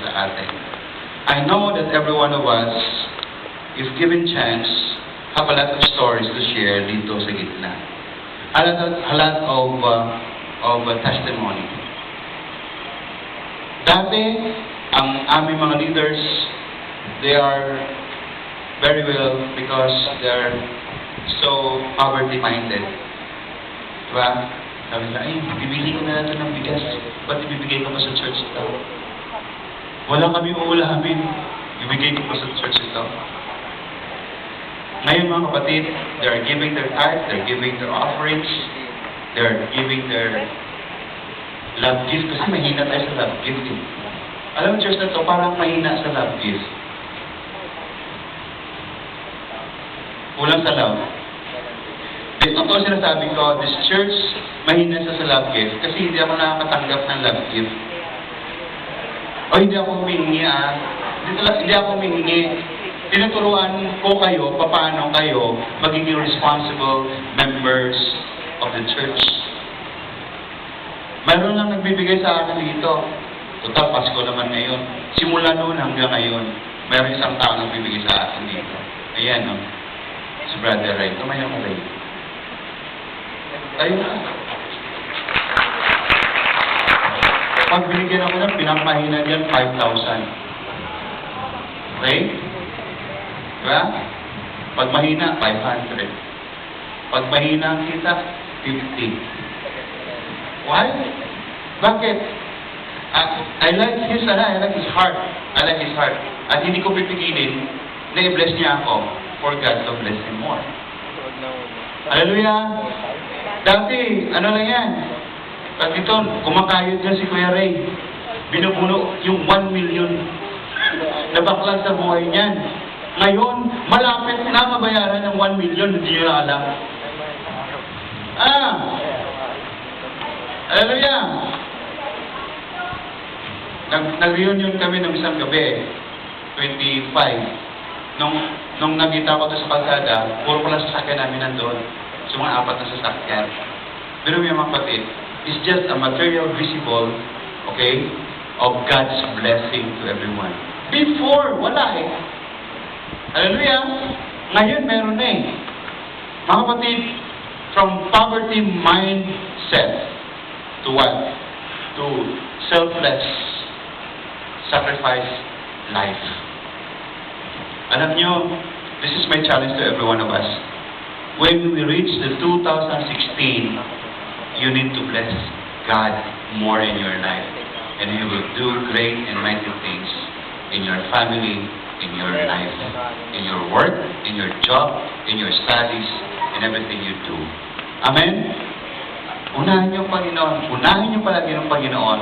sa atin. I know that every one of us, if given chance, have a lot of stories to share dito sa gitna. A lot of testimony. Dati, ang aming mga leaders, they are very well because they're so poverty-minded. Diba? Sabi nila, ay, bibili ko na natin ng bigas. Ba't ibibigay ko pa sa church ito? Wala kami uulamin. Ibigay ko pa sa church ito. Ngayon mga kapatid, they are giving their tithe, they're giving their offerings, they're giving their love gift. Kasi mahina tayo sa love gift. Alam mo, church na ito, parang mahina sa love gift. Kulang sa love. Ito sinasabi ko, this church, mahina sa love gift kasi hindi ako nakakatanggap ng love gift. O hindi ako humihingi Hindi ako humihingi. Tinuturuan ko kayo, paano kayo magiging responsible members of the church. Meron lang nagbibigay sa akin dito. Total, Pasko naman ngayon. Simula noon hanggang ngayon, meron isang tao nagbibigay sa akin dito. Ayan, no? Si Brother Ray. Tumayo mo, Ray. Tayo na. Pag binigyan ako ng pinakmahina dyan, 5,000. Okay? Diba? Pag mahina, 500. Pag mahina ang kita, 50. Why? Bakit? I like his heart. I like his heart. At hindi ko pipigilin na i-bless niya ako for God to bless him more. Hallelujah! Dati, ano lang yan? At ito, kumakayod niya si Kuya Ray. Binubuno yung 1 million na bakla sa buhay niyan. Ngayon, malapit na mabayaran ng 1 million, hindi nyo na alam. Hallelujah! Nag-reunion kami ng isang gabi, 25. Nung nakita ko ito sa kalsada, puro pala sasakyan namin nandun. So mga 4 na sasakyan. Pero may mga kapatid, it's just a material visible, okay, of God's blessing to everyone. Before, wala eh. Hallelujah! Ngayon, meron na eh. Mga kapatid, from poverty mindset to what? To selfless sacrifice life. Alam nyo, this is my challenge to every one of us. When we reach the 2016, you need to bless God more in your life. And He will do great and mighty things in your family, in your life, in your work, in your job, in your studies, in everything you do. Amen? Unahin niyo ang Panginoon. Unahin niyo palagi ng Panginoon.